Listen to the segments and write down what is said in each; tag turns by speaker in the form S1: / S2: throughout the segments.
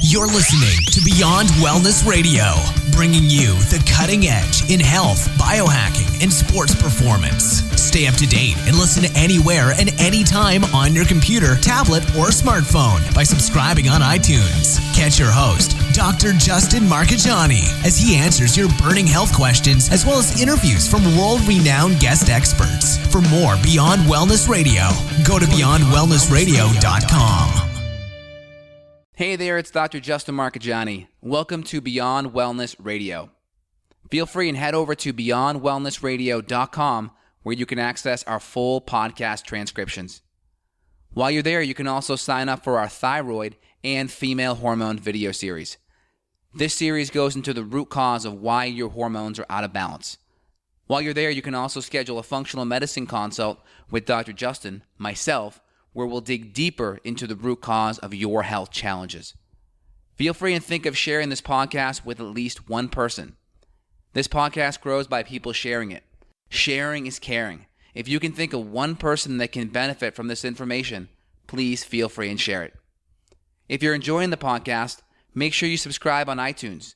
S1: You're listening to Beyond Wellness Radio, bringing you the cutting edge in health, biohacking, and sports performance. Stay up to date and listen anywhere and anytime on your computer, tablet, or smartphone by subscribing on iTunes. Catch your host, Dr. Justin Marchegiani, as he answers your burning health questions as well as interviews from world-renowned guest experts. For more Beyond Wellness Radio, go to beyondwellnessradio.com.
S2: Hey there, it's Dr. Justin Marchegiani. Welcome to Beyond Wellness Radio. Feel free and head over to beyondwellnessradio.com where you can access our full podcast transcriptions. While you're there, you can also sign up for our thyroid and female hormone video series. This series goes into the root cause of why your hormones are out of balance. While you're there, you can also schedule a functional medicine consult with Dr. Justin, myself, where we'll dig deeper into the root cause of your health challenges. Feel free and think of sharing this podcast with at least one person. This podcast grows by people sharing it. Sharing is caring. If you can think of one person that can benefit from this information, please feel free and share it. If you're enjoying the podcast, make sure you subscribe on iTunes.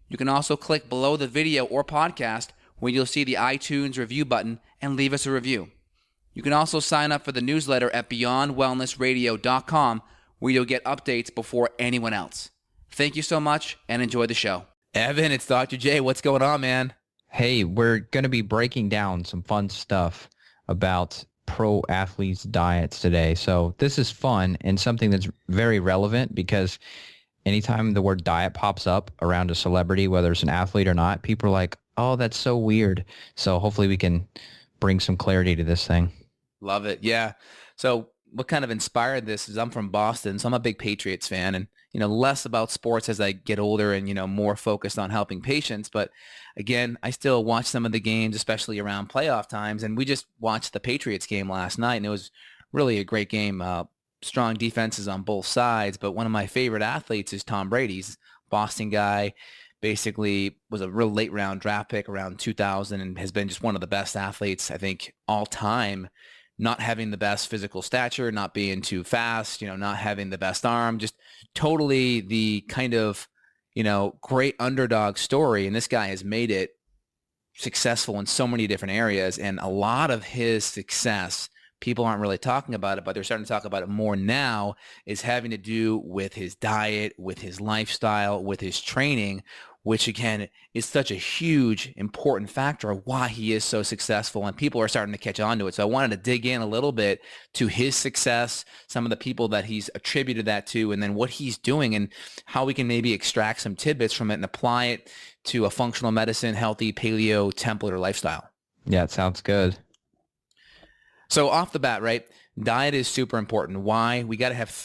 S2: You can also click below the video or podcast where you'll see the iTunes review button and leave us a review. You can also sign up for the newsletter at beyondwellnessradio.com where you'll get updates before anyone else. Thank you so much and enjoy the show. Evan, it's Dr. J. What's going on, man?
S3: Hey, we're going to be breaking down some fun stuff about pro athletes' diets today. So this is fun and something that's very relevant because anytime the word diet pops up around a celebrity, whether it's an athlete or not, people are like, oh, that's so weird. So hopefully we can bring some clarity to this thing.
S2: Love it. Yeah. So what kind of inspired this is I'm from Boston, so I'm a big Patriots fan and, less about sports as I get older and, more focused on helping patients. But again, I still watch some of the games, especially around playoff times. And we just watched the Patriots game last night and it was really a great game. Strong defenses on both sides. But one of my favorite athletes is Tom Brady. He's a Boston guy. Basically was a real late round draft pick around 2000 and has been just one of the best athletes, I think, all time. Not having the best physical stature, not being too fast, not having the best arm, just totally the kind of, great underdog story. And this guy has made it successful in so many different areas. And a lot of his success, people aren't really talking about it, but they're starting to talk about it more now, is having to do with his diet, with his lifestyle, with his training, which again is such a huge, important factor of why he is so successful, and people are starting to catch on to it. So I wanted to dig in a little bit to his success, some of the people that he's attributed that to, and then what he's doing and how we can maybe extract some tidbits from it and apply it to a functional medicine, healthy paleo template or lifestyle.
S3: Yeah, it sounds good.
S2: So off the bat, right, diet is super important. Why? We got to have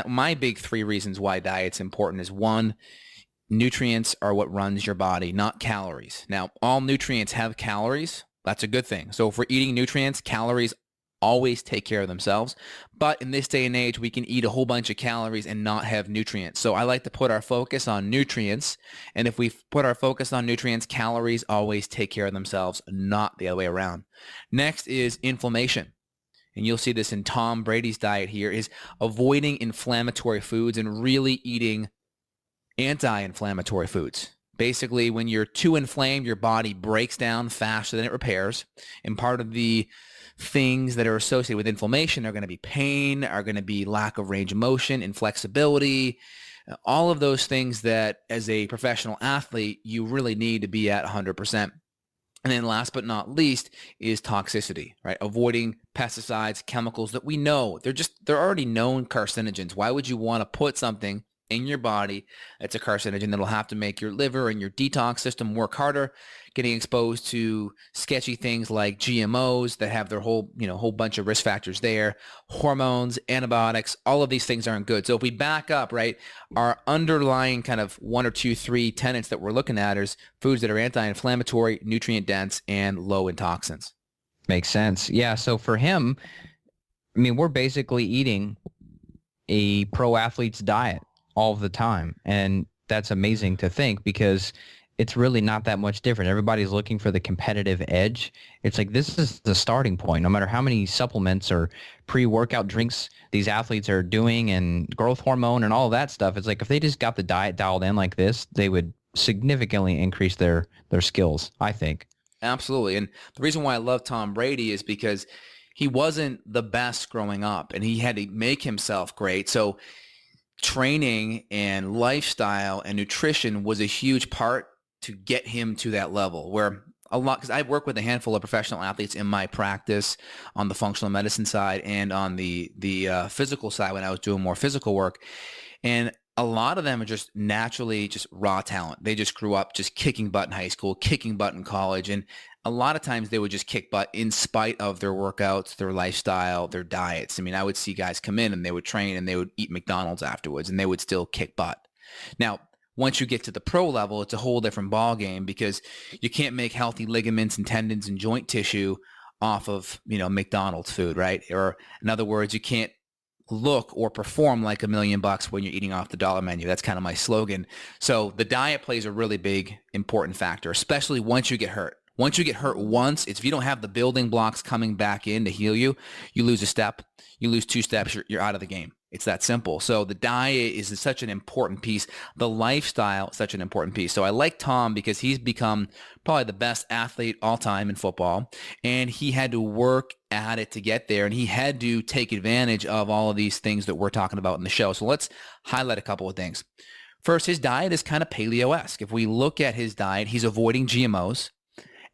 S2: my big three reasons why diet's important is one, nutrients are what runs your body, not calories. Now, all nutrients have calories. That's a good thing. So if we're eating nutrients, calories always take care of themselves. But in this day and age, we can eat a whole bunch of calories and not have nutrients. So I like to put our focus on nutrients. And if we put our focus on nutrients, calories always take care of themselves, not the other way around. Next is inflammation. And you'll see this in Tom Brady's diet here, is avoiding inflammatory foods and really eating anti-inflammatory foods. Basically, when you're too inflamed, your body breaks down faster than it repairs. And part of the things that are associated with inflammation are going to be pain, are going to be lack of range of motion, inflexibility, all of those things that as a professional athlete, you really need to be at 100%. And then last but not least is toxicity, right? Avoiding pesticides, chemicals that we know, they're already known carcinogens. Why would you want to put something in your body that's a carcinogen that'll have to make your liver and your detox system work harder, getting exposed to sketchy things like GMOs that have their whole bunch of risk factors there, hormones, antibiotics, all of these things aren't good. So if we back up, right, our underlying kind of 1 or 2, 3 tenets that we're looking at is foods that are anti-inflammatory, nutrient dense, and low in toxins.
S3: Makes sense. Yeah. So for him, we're basically eating a pro athlete's diet all the time. And that's amazing to think because it's really not that much different. Everybody's looking for the competitive edge. It's like this is the starting point. No matter how many supplements or pre-workout drinks these athletes are doing and growth hormone and all of that stuff, it's like if they just got the diet dialed in like this, they would significantly increase their skills, I think.
S2: Absolutely. And the reason why I love Tom Brady is because he wasn't the best growing up and he had to make himself great. So training and lifestyle and nutrition was a huge part to get him to that level where a lot, because I work with a handful of professional athletes in my practice on the functional medicine side and on the physical side when I was doing more physical work. And a lot of them are just naturally just raw talent. They just grew up just kicking butt in high school, kicking butt in college. And a lot of times they would just kick butt in spite of their workouts, their lifestyle, their diets. I mean, I would see guys come in and they would train and they would eat McDonald's afterwards and they would still kick butt. Now, once you get to the pro level, it's a whole different ball game because you can't make healthy ligaments and tendons and joint tissue off of, McDonald's food, right? Or in other words, you can't look or perform like $1 million when you're eating off the dollar menu. That's kind of my slogan. So the diet plays a really big, important factor, especially once you get hurt. Once you get hurt once, if you don't have the building blocks coming back in to heal you, you lose a step, you lose 2 steps, you're out of the game. It's that simple. So the diet is such an important piece. The lifestyle is such an important piece. So I like Tom because he's become probably the best athlete all time in football. And he had to work at it to get there. And he had to take advantage of all of these things that we're talking about in the show. So let's highlight a couple of things. First, his diet is kind of paleo-esque. If we look at his diet, he's avoiding GMOs.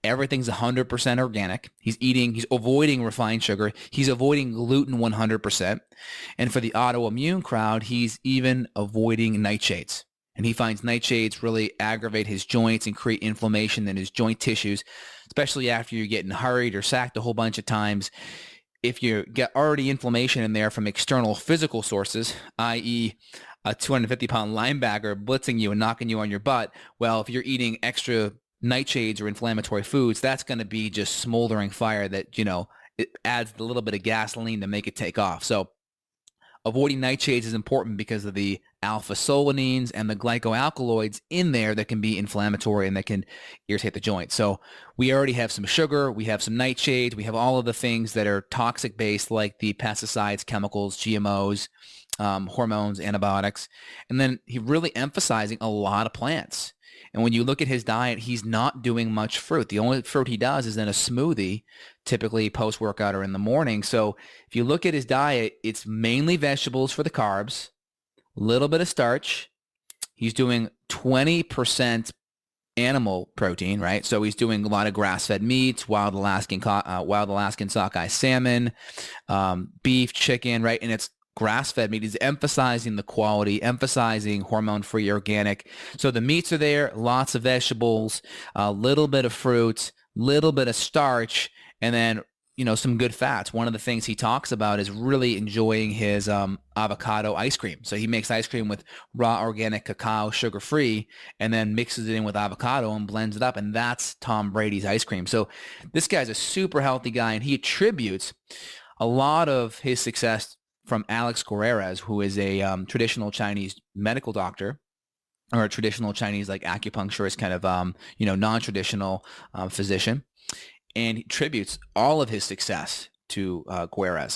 S2: Everything's 100% organic. He's avoiding refined sugar. He's avoiding gluten 100%. And for the autoimmune crowd, he's even avoiding nightshades. And he finds nightshades really aggravate his joints and create inflammation in his joint tissues, especially after you're getting hurried or sacked a whole bunch of times. If you get already inflammation in there from external physical sources, i.e. a 250-pound linebacker blitzing you and knocking you on your butt, well, if you're eating extra nightshades or inflammatory foods, that's going to be just smoldering fire that, it adds a little bit of gasoline to make it take off. So avoiding nightshades is important because of the alpha-solanines and the glycoalkaloids in there that can be inflammatory and that can irritate the joint. So we already have some sugar, we have some nightshades, we have all of the things that are toxic based like the pesticides, chemicals, GMOs, hormones, antibiotics. And then he really emphasizing a lot of plants. And when you look at his diet, he's not doing much fruit. The only fruit he does is in a smoothie, typically post-workout or in the morning. So if you look at his diet, it's mainly vegetables for the carbs, a little bit of starch. He's doing 20% animal protein, right? So he's doing a lot of grass-fed meats, wild Alaskan sockeye salmon, beef, chicken, right? And it's grass-fed meat. Is emphasizing the quality, emphasizing hormone-free organic. So the meats are there, lots of vegetables, a little bit of fruit, little bit of starch, and then, some good fats. One of the things he talks about is really enjoying his avocado ice cream. So he makes ice cream with raw organic cacao, sugar-free, and then mixes it in with avocado and blends it up. And that's Tom Brady's ice cream. So this guy's a super healthy guy, and he attributes a lot of his success from Alex Guerrero, who is a traditional Chinese medical doctor, or a traditional Chinese like acupuncturist, kind of non-traditional physician, and he attributes all of his success to Guerrero.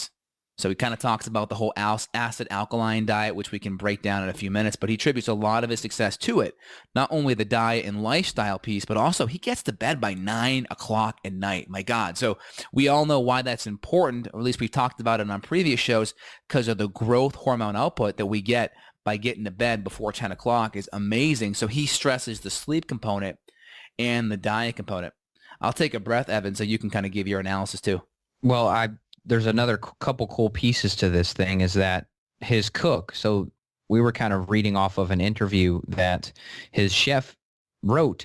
S2: So he kind of talks about the whole acid alkaline diet, which we can break down in a few minutes, but he attributes a lot of his success to it. Not only the diet and lifestyle piece, but also he gets to bed by 9 o'clock at night. My God. So we all know why that's important, or at least we've talked about it on previous shows, because of the growth hormone output that we get by getting to bed before 10 o'clock is amazing. So he stresses the sleep component and the diet component. I'll take a breath, Evan, so you can kind of give your analysis too.
S3: Well, there's another couple cool pieces to this thing is that his cook, so we were kind of reading off of an interview that his chef wrote,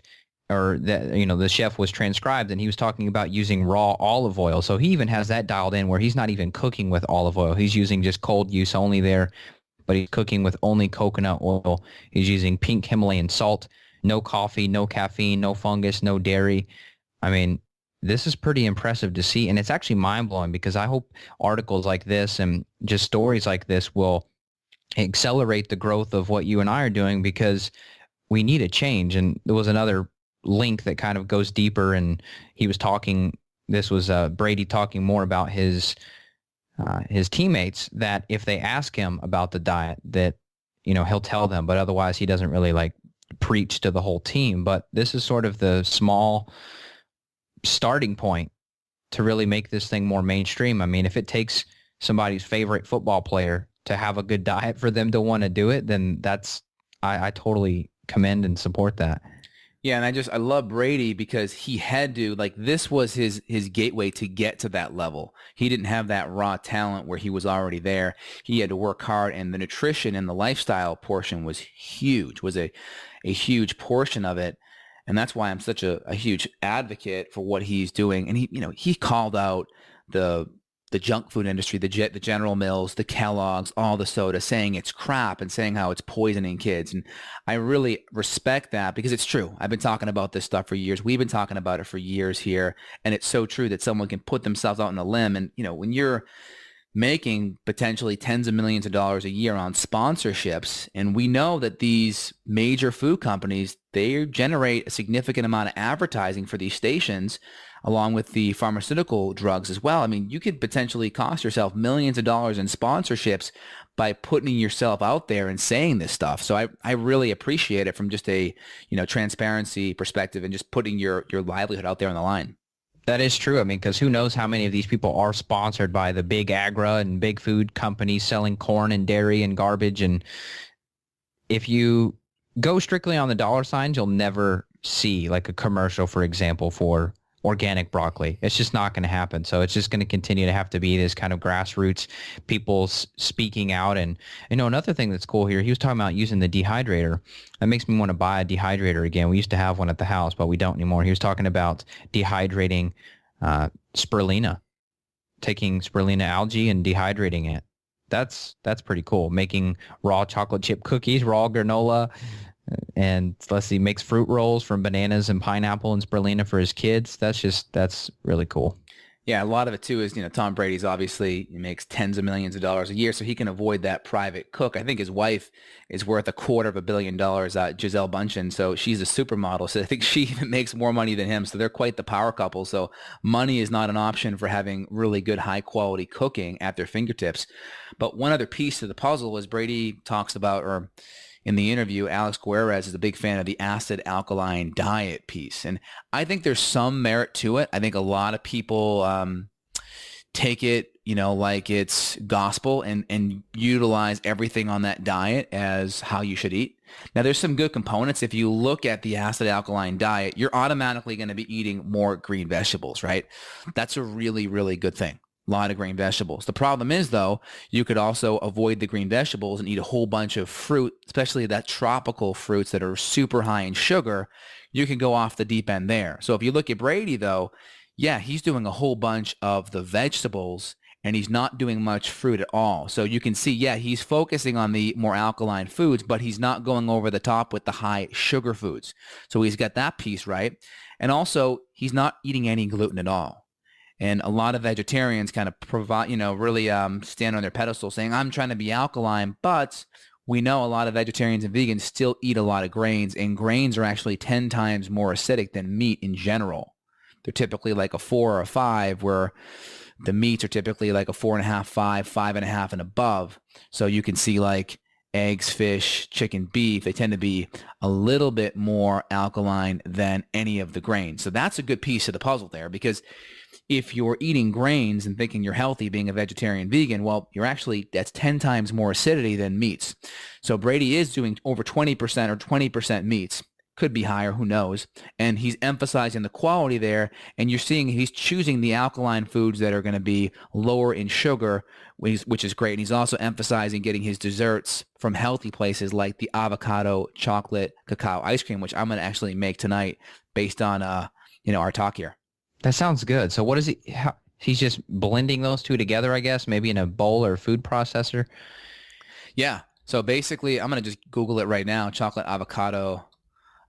S3: or that, the chef was transcribed, and he was talking about using raw olive oil. So he even has that dialed in where he's not even cooking with olive oil. He's using just cold use only there, but he's cooking with only coconut oil. He's using pink Himalayan salt, no coffee, no caffeine, no fungus, no dairy. I mean, this is pretty impressive to see, and it's actually mind-blowing because I hope articles like this and just stories like this will accelerate the growth of what you and I are doing, because we need a change. And there was another link that kind of goes deeper, and he was talking. This was Brady talking more about his teammates, that if they ask him about the diet, that he'll tell them, but otherwise he doesn't really like preach to the whole team. But this is sort of the small starting point to really make this thing more mainstream. I mean, if it takes somebody's favorite football player to have a good diet for them to want to do it, then I totally commend and support that.
S2: Yeah, and I love Brady because he had to, like, this was his gateway to get to that level. He didn't have that raw talent where he was already there. He had to work hard, and the nutrition and the lifestyle portion was huge, was a huge portion of it. And that's why I'm such a huge advocate for what he's doing. And he called out the junk food industry, the General Mills, the Kellogg's, all the soda, saying it's crap and saying how it's poisoning kids. And I really respect that because it's true. I've been talking about this stuff for years. We've been talking about it for years here. And it's so true that someone can put themselves out on a limb. And, when you're making potentially tens of millions of dollars a year on sponsorships, and we know that these major food companies, they generate a significant amount of advertising for these stations, along with the pharmaceutical drugs as well. I mean, you could potentially cost yourself millions of dollars in sponsorships by putting yourself out there and saying this stuff. So I really appreciate it from just a, transparency perspective and just putting your livelihood out there on the line.
S3: That is true. I mean, because who knows how many of these people are sponsored by the big agra and big food companies selling corn and dairy and garbage. And if you go strictly on the dollar signs, you'll never see like a commercial, for example, for organic broccoli. It's just not going to happen. So it's just going to continue to have to be this kind of grassroots people speaking out. And another thing that's cool here, he was talking about using the dehydrator. That makes me want to buy a dehydrator again. We used to have one at the house, but we don't anymore. He was talking about dehydrating spirulina, taking spirulina algae and dehydrating it. That's pretty cool. Making raw chocolate chip cookies, raw granola. And let's see, makes fruit rolls from bananas and pineapple and spirulina for his kids. That's really cool.
S2: Yeah, a lot of it too is, Tom Brady's obviously, he makes tens of millions of dollars a year, so he can avoid that private cook. I think his wife is worth $250 million, Gisele Bundchen. So she's a supermodel. So I think she even makes more money than him. So they're quite the power couple. So money is not an option for having really good, high quality cooking at their fingertips. But one other piece to the puzzle is Brady talks about, or in the interview, Alex Guerrez is a big fan of the acid alkaline diet piece. And I think there's some merit to it. I think a lot of people take it, like it's gospel and utilize everything on that diet as how you should eat. Now, there's some good components. If you look at the acid alkaline diet, you're automatically going to be eating more green vegetables, right? That's a really, really good thing. A lot of green vegetables. The problem is, though, you could also avoid the green vegetables and eat a whole bunch of fruit, especially that tropical fruits that are super high in sugar. You can go off the deep end there. So if you look at Brady, though, yeah, he's doing a whole bunch of the vegetables and he's not doing much fruit at all. So you can see, yeah, he's focusing on the more alkaline foods, but he's not going over the top with the high sugar foods. So he's got that piece right. And also, he's not eating any gluten at all. And a lot of vegetarians kind of provide, really stand on their pedestal saying, I'm trying to be alkaline, but we know a lot of vegetarians and vegans still eat a lot of grains, and grains are actually 10 times more acidic than meat in general. They're typically like a 4 or a 5, where the meats are typically like a 4.5, 5, 5.5 and above. So you can see like eggs, fish, chicken, beef, they tend to be a little bit more alkaline than any of the grains. So that's a good piece of the puzzle there, because if you're eating grains and thinking you're healthy being a vegetarian vegan, well, that's 10 times more acidity than meats. So Brady is doing over 20% or 20% meats. Could be higher, who knows? And he's emphasizing the quality there, and you're seeing he's choosing the alkaline foods that are going to be lower in sugar, which is great. And he's also emphasizing getting his desserts from healthy places like the avocado chocolate cacao ice cream, which I'm going to actually make tonight based on our talk here.
S3: That sounds good. So what is he? He's just blending those two together, I guess, maybe in a bowl or food processor.
S2: Yeah. So basically, I'm going to just Google it right now, chocolate avocado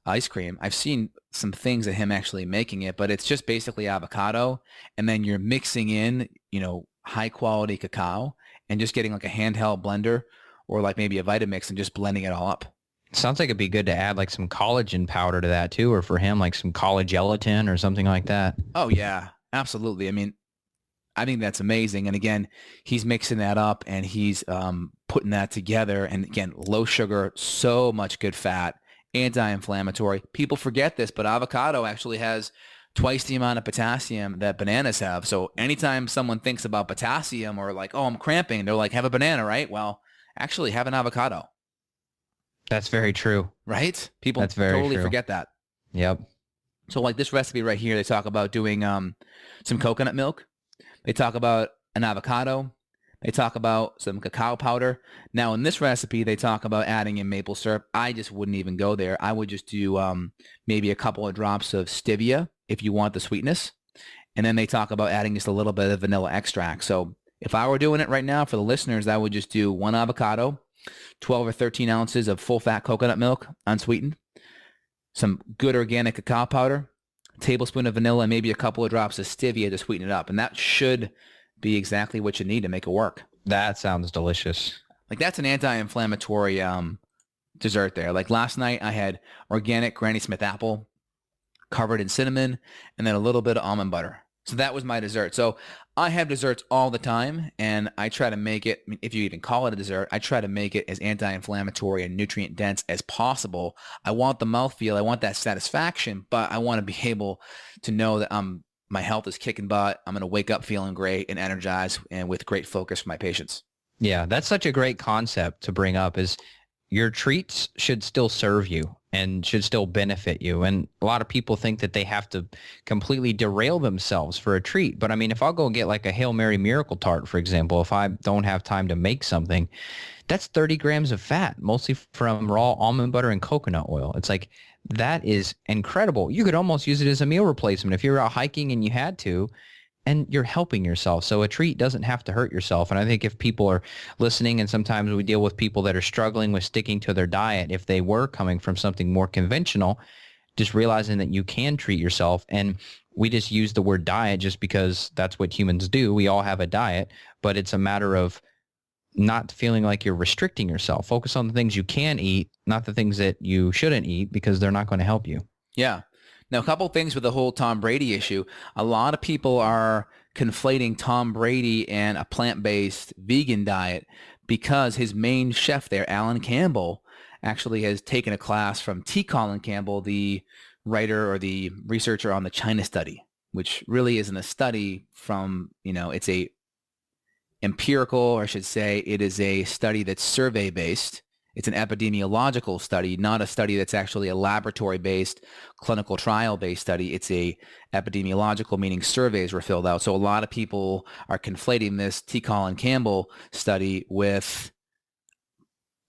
S2: ice cream. I've seen some things of him actually making it, but it's just basically avocado, and then you're mixing in, high quality cacao and just getting like a handheld blender or like maybe a Vitamix and just blending it all up.
S3: Sounds like it'd be good to add like some collagen powder to that too, or for him, like some collagen gelatin or something like that.
S2: Oh yeah, absolutely. I mean, I think that's amazing. And again, he's mixing that up and he's putting that together. And again, low sugar, so much good fat, anti-inflammatory. People forget this, but avocado actually has twice the amount of potassium that bananas have. So anytime someone thinks about potassium or like, oh, I'm cramping, they're like, have a banana, right? Well, actually have an avocado.
S3: That's very true.
S2: Right? People
S3: That's very
S2: totally
S3: true.
S2: forget that.
S3: Yep.
S2: So like this recipe right here, they talk about doing some coconut milk. They talk about an avocado. They talk about some cacao powder. Now in this recipe, they talk about adding in maple syrup. I just wouldn't even go there. I would just do maybe a couple of drops of stevia if you want the sweetness. And then they talk about adding just a little bit of vanilla extract. So if I were doing it right now for the listeners, I would just do 1 avocado, 12 or 13 ounces of full-fat coconut milk, unsweetened, some good organic cacao powder, a tablespoon of vanilla, and maybe a couple of drops of stevia to sweeten it up. And that should be exactly what you need to make it work.
S3: That sounds delicious.
S2: Like that's an anti-inflammatory dessert there. Like last night I had organic Granny Smith apple covered in cinnamon and then a little bit of almond butter. So that was my dessert. So I have desserts all the time, and I try to make it, if you even call it a dessert, I try to make it as anti-inflammatory and nutrient dense as possible. I want the mouthfeel. I want that satisfaction, but I want to be able to know that my health is kicking butt. I'm going to wake up feeling great and energized and with great focus for my patients.
S3: Yeah, that's such a great concept to bring up is your treats should still serve you and should still benefit you. And a lot of people think that they have to completely derail themselves for a treat. But I mean, if I'll go get like a Hail Mary Miracle Tart, for example, if I don't have time to make something, that's 30 grams of fat, mostly from raw almond butter and coconut oil. It's like, that is incredible. You could almost use it as a meal replacement if you're out hiking and you had to, and you're helping yourself. So a treat doesn't have to hurt yourself. And I think if people are listening, and sometimes we deal with people that are struggling with sticking to their diet, if they were coming from something more conventional, just realizing that you can treat yourself. And we just use the word diet just because that's what humans do. We all have a diet, but it's a matter of not feeling like you're restricting yourself. Focus on the things you can eat, not the things that you shouldn't eat, because they're not going to help you.
S2: Yeah. Now, a couple things with the whole Tom Brady issue. A lot of people are conflating Tom Brady and a plant-based vegan diet because his main chef there, Alan Campbell, actually has taken a class from T. Colin Campbell, the writer or the researcher on the China study, which really isn't a study from, it's a empirical, or I should say, it is a study that's survey-based. It's an epidemiological study, not a study that's actually a laboratory-based, clinical trial-based study. It's a epidemiological, meaning surveys were filled out. So a lot of people are conflating this T. Colin Campbell study with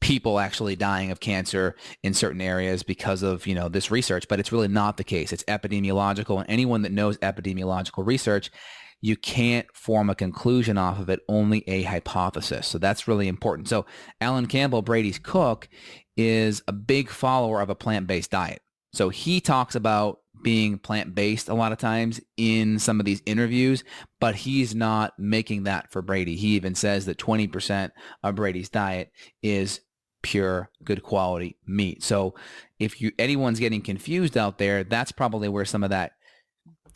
S2: people actually dying of cancer in certain areas because of, this research. But it's really not the case. It's epidemiological. And anyone that knows epidemiological research, you can't form a conclusion off of it, only a hypothesis. So that's really important. So Alan Campbell, Brady's cook, is a big follower of a plant-based diet. So he talks about being plant-based a lot of times in some of these interviews, but he's not making that for Brady. He even says that 20% of Brady's diet is pure, good quality meat. So if anyone's getting confused out there, that's probably where some of that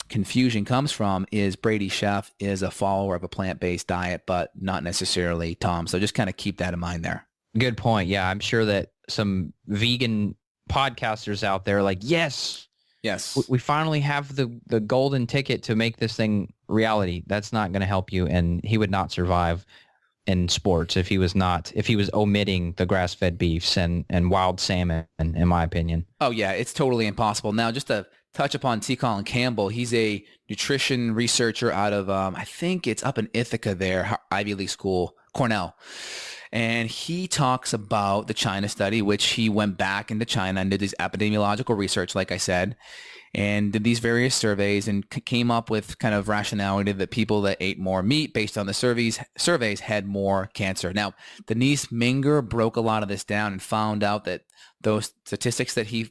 S2: confusion comes from, is Brady's chef is a follower of a plant-based diet, but not necessarily Tom. So just kind of keep that in mind there.
S3: Good point. Yeah, I'm sure that some vegan podcasters out there are like, yes, we finally have the golden ticket to make this thing reality. That's not going to help you. And he would not survive in sports if he was omitting the grass-fed beefs and wild salmon, in my opinion.
S2: Oh yeah, it's totally impossible. Now, just to touch upon T. Colin Campbell, he's a nutrition researcher out of, I think it's up in Ithaca there, Ivy League school, Cornell. And he talks about the China study, which he went back into China and did this epidemiological research, like I said, and did these various surveys and came up with kind of rationality that people that ate more meat based on the surveys had more cancer. Now, Denise Minger broke a lot of this down and found out that those statistics that he,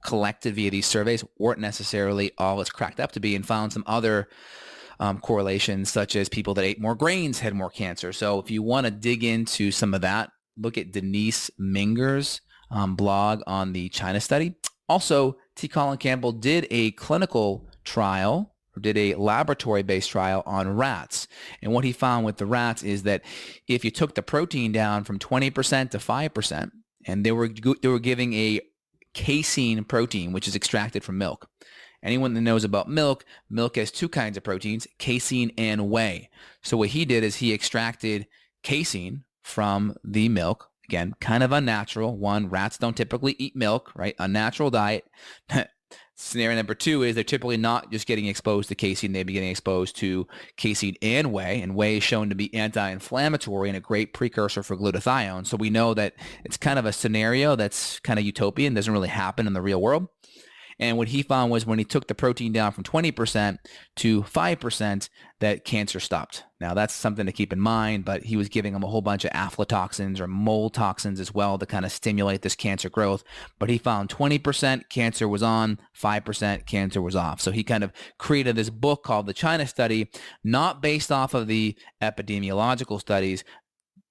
S2: collected via these surveys weren't necessarily all it's cracked up to be, and found some other correlations, such as people that ate more grains had more cancer. So if you want to dig into some of that, look at Denise Minger's blog on the China study. Also, T. Colin Campbell did a clinical trial, or did a laboratory-based trial on rats. And what he found with the rats is that if you took the protein down from 20% to 5%, and they were giving a casein protein, which is extracted from milk. Anyone that knows about milk has two kinds of proteins, casein and whey. So what he did is he extracted casein from the milk. Again, kind of unnatural. One, rats don't typically eat milk, right? Unnatural diet. Scenario number two is they're typically not just getting exposed to casein. They'd be getting exposed to casein and whey. And whey is shown to be anti-inflammatory and a great precursor for glutathione. So we know that it's kind of a scenario that's kind of utopian, doesn't really happen in the real world. And what he found was when he took the protein down from 20% to 5%, that cancer stopped. Now, that's something to keep in mind, but he was giving them a whole bunch of aflatoxins or mold toxins as well to kind of stimulate this cancer growth. But he found 20% cancer was on, 5% cancer was off. So he kind of created this book called the China Study, not based off of the epidemiological studies,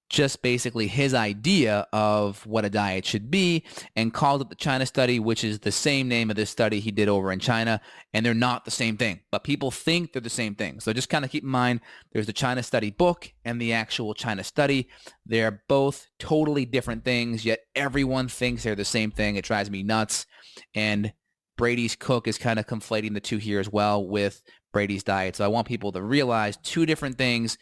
S2: just basically his idea of what a diet should be, and called it the China Study, which is the same name of this study he did over in China, and they're not the same thing, but people think they're the same thing. So just kind of keep in mind, there's the China Study book and the actual China Study. They're both totally different things, yet everyone thinks they're the same thing. It drives me nuts. And Brady's cook is kind of conflating the two here as well with Brady's diet. So I want people to realize two different things,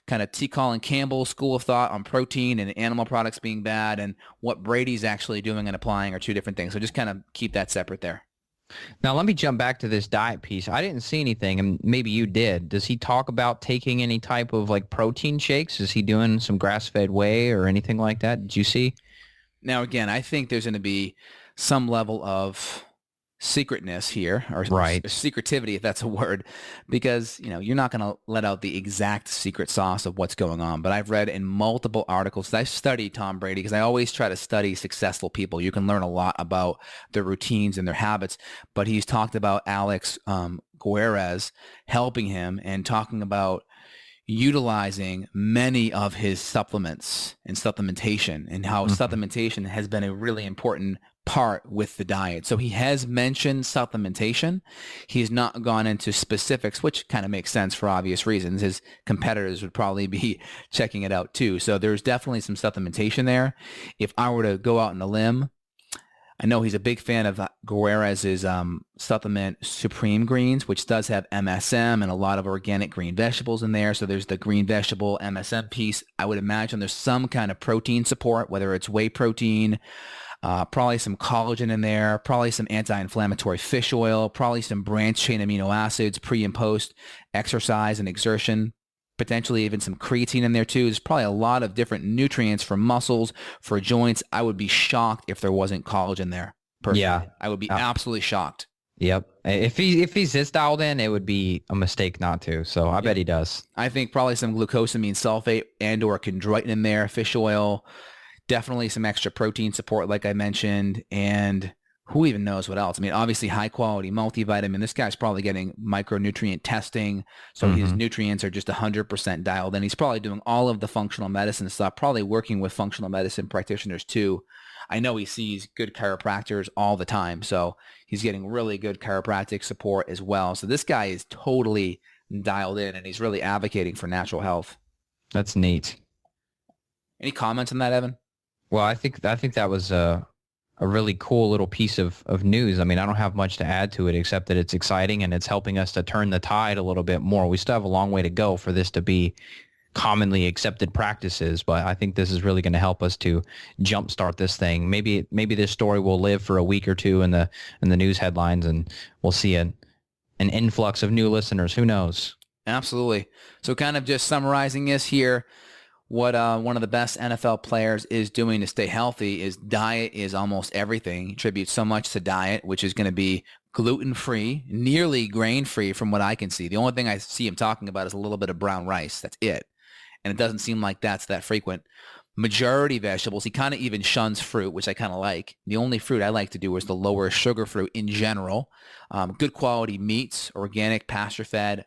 S2: kind of T. Colin Campbell's school of thought on protein and animal products being bad, and what Brady's actually doing and applying are two different things. So just kind of keep that separate there.
S3: Now, let me jump back to this diet piece. I didn't see anything, and maybe you did. Does he talk about taking any type of like protein shakes? Is he doing some grass-fed whey or anything like that? Did you see?
S2: Now, again, I think there's going to be some level of secretness here, or
S3: right,
S2: secretivity, if that's a word, because you're not going to let out the exact secret sauce of what's going on. But I've read in multiple articles. I've studied Tom Brady because I always try to study successful people. You can learn a lot about their routines and their habits. But he's talked about Alex Guerrez helping him and talking about utilizing many of his supplements and supplementation, and how supplementation has been a really important part with the diet. So he has mentioned supplementation. He's not gone into specifics, which kind of makes sense for obvious reasons. His competitors would probably be checking it out too. So there's definitely some supplementation there. If I were to go out on a limb, I know he's a big fan of Guerrez's supplement Supreme Greens, which does have MSM and a lot of organic green vegetables in there. So there's the green vegetable MSM piece. I would imagine there's some kind of protein support, whether it's whey protein, probably some collagen in there, probably some anti-inflammatory fish oil, probably some branched chain amino acids pre and post exercise and exertion, potentially even some creatine in there too. There's probably a lot of different nutrients for muscles, for joints. I would be shocked if there wasn't collagen there. Personally. Yeah, I would be absolutely shocked.
S3: Yep. If he's this dialed in, it would be a mistake not to. So I bet he does.
S2: I think probably some glucosamine sulfate and or chondroitin in there, fish oil, definitely some extra protein support like I mentioned, and who even knows what else? I mean, obviously high quality multivitamin. This guy's probably getting micronutrient testing. So his nutrients are just 100% dialed in. He's probably doing all of the functional medicine stuff, probably working with functional medicine practitioners too. I know he sees good chiropractors all the time. So he's getting really good chiropractic support as well. So this guy is totally dialed in, and he's really advocating for natural health.
S3: That's neat.
S2: Any comments on that, Evan?
S3: Well, I think that was a really cool little piece of news. I mean, I don't have much to add to it except that it's exciting and it's helping us to turn the tide a little bit more. We still have a long way to go for this to be commonly accepted practices, but I think this is really going to help us to jumpstart this thing. Maybe this story will live for a week or two in the news headlines, and we'll see an influx of new listeners. Who knows?
S2: Absolutely. So kind of just summarizing this here, what one of the best NFL players is doing to stay healthy is diet is almost everything. He attributes so much to diet, which is going to be gluten-free, nearly grain-free from what I can see. The only thing I see him talking about is a little bit of brown rice. That's it. And it doesn't seem like that's that frequent. Majority vegetables. He kind of even shuns fruit, which I kind of like. The only fruit I like to do is the lower sugar fruit in general. Good quality meats, organic, pasture-fed,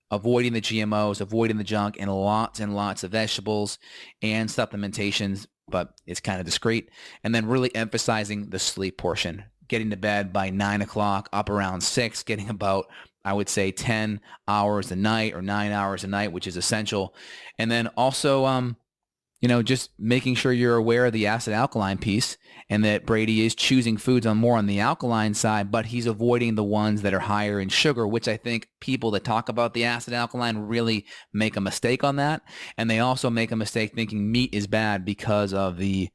S2: avoiding the GMOs, avoiding the junk, and lots of vegetables and supplementations but it's kind of discreet. And then really emphasizing the sleep portion, getting to bed by 9 o'clock, up around 6, getting about, I would say, 10 hours a night or 9 hours a night, which is essential. And then also, just making sure you're aware of the acid alkaline piece, and that Brady is choosing foods more on the alkaline side, but he's avoiding the ones that are higher in sugar, which I think people that talk about the acid alkaline really make a mistake on that. And they also make a mistake thinking meat is bad because of the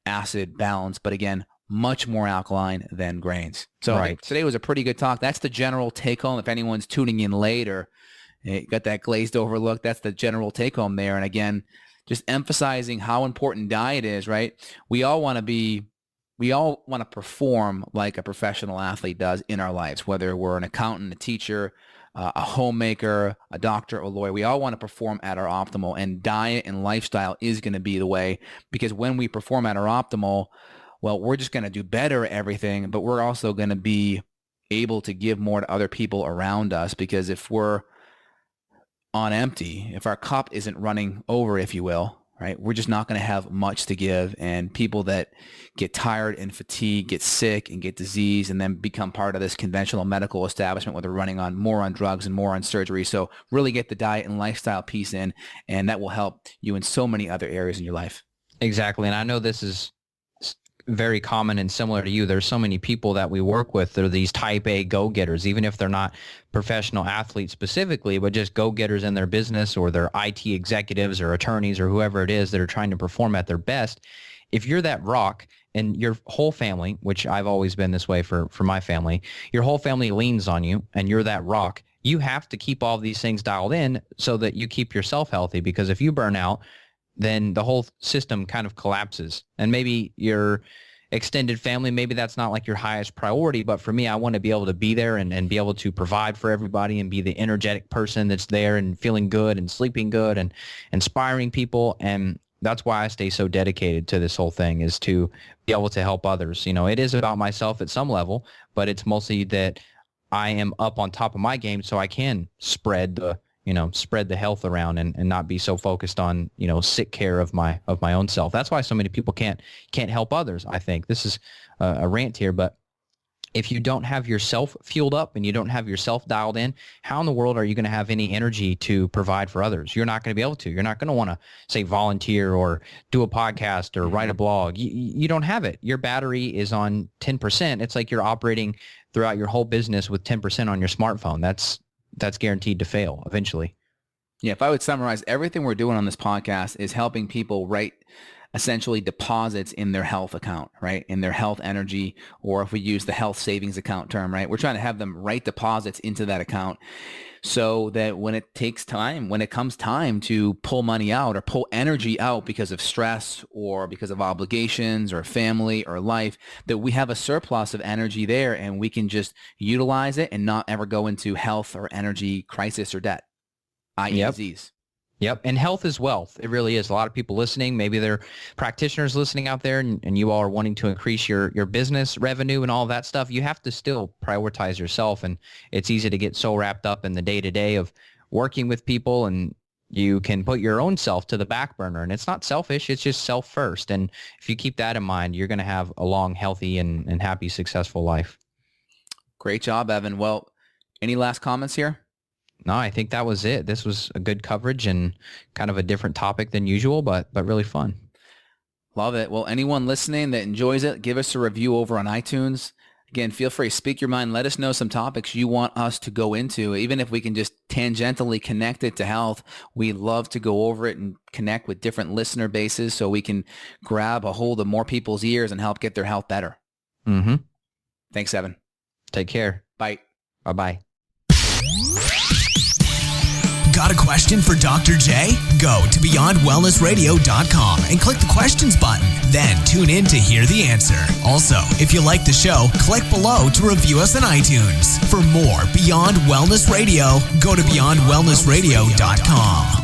S2: acid balance. But again, much more alkaline than grains. So I think today was a pretty good talk. That's the general take home. If anyone's tuning in late or got that glazed over look, that's the general take home there. And again, just emphasizing how important diet is, right? We all want to perform like a professional athlete does in our lives, whether we're an accountant, a teacher, a homemaker, a doctor, or a lawyer. We all want to perform at our optimal, and diet and lifestyle is going to be the way, because when we perform at our optimal, well, we're just going to do better at everything, but we're also going to be able to give more to other people around us, because if we're on empty, if our cup isn't running over, if you will, right, we're just not going to have much to give. And people that get tired and fatigued, get sick and get disease, and then become part of this conventional medical establishment where they're running on more on drugs and more on surgery. So really get the diet and lifestyle piece in, and that will help you in so many other areas in your life. Exactly. And I know this is very common and similar to you. There's so many people that we work with that are these type A go-getters, even if they're not professional athletes specifically, but just go-getters in their business, or they're IT executives or attorneys or whoever it is that are trying to perform at their best. If you're that rock and your whole family, which I've always been this way for my family, your whole family leans on you and you're that rock, you have to keep all of these things dialed in so that you keep yourself healthy, because if you burn out, then the whole system kind of collapses. And maybe your extended family, maybe that's not like your highest priority, but for me, I want to be able to be there and be able to provide for everybody and be the energetic person that's there and feeling good and sleeping good and inspiring people. And that's why I stay so dedicated to this whole thing, is to be able to help others. It is about myself at some level, but it's mostly that I am up on top of my game so I can spread the health around and not be so focused on, sick care of my own self. That's why so many people can't help others. I think this is a rant here, but if you don't have yourself fueled up and you don't have yourself dialed in, how in the world are you going to have any energy to provide for others? You're not going to be able to. You're not going to want to, say, volunteer or do a podcast or write a blog. You don't have it. Your battery is on 10%. It's like you're operating throughout your whole business with 10% on your smartphone. That's guaranteed to fail eventually. Yeah, if I would summarize, everything we're doing on this podcast is helping people write essentially deposits in their health account, right? In their health energy, or if we use the health savings account term, right? We're trying to have them write deposits into that account so that when it comes time to pull money out or pull energy out because of stress or because of obligations or family or life, that we have a surplus of energy there and we can just utilize it and not ever go into health or energy crisis or debt, i.e. disease. Yep. And health is wealth. It really is. A lot of people listening, maybe they're practitioners listening out there, and you all are wanting to increase your business revenue and all that stuff. You have to still prioritize yourself. And it's easy to get so wrapped up in the day-to-day of working with people, and you can put your own self to the back burner. And it's not selfish. It's just self first. And if you keep that in mind, you're going to have a long, healthy, and happy, successful life. Great job, Evan. Well, any last comments here? No, I think that was it. This was a good coverage and kind of a different topic than usual, but really fun. Love it. Well, anyone listening that enjoys it, give us a review over on iTunes. Again, feel free to speak your mind. Let us know some topics you want us to go into. Even if we can just tangentially connect it to health, we love to go over it and connect with different listener bases so we can grab a hold of more people's ears and help get their health better. Mm-hmm. Thanks, Evan. Take care. Bye. Bye-bye.
S1: Got a question for Dr. J? Go to beyondwellnessradio.com and click the questions button. Then tune in to hear the answer. Also, if you like the show, click below to review us on iTunes. For more Beyond Wellness Radio, go to beyondwellnessradio.com.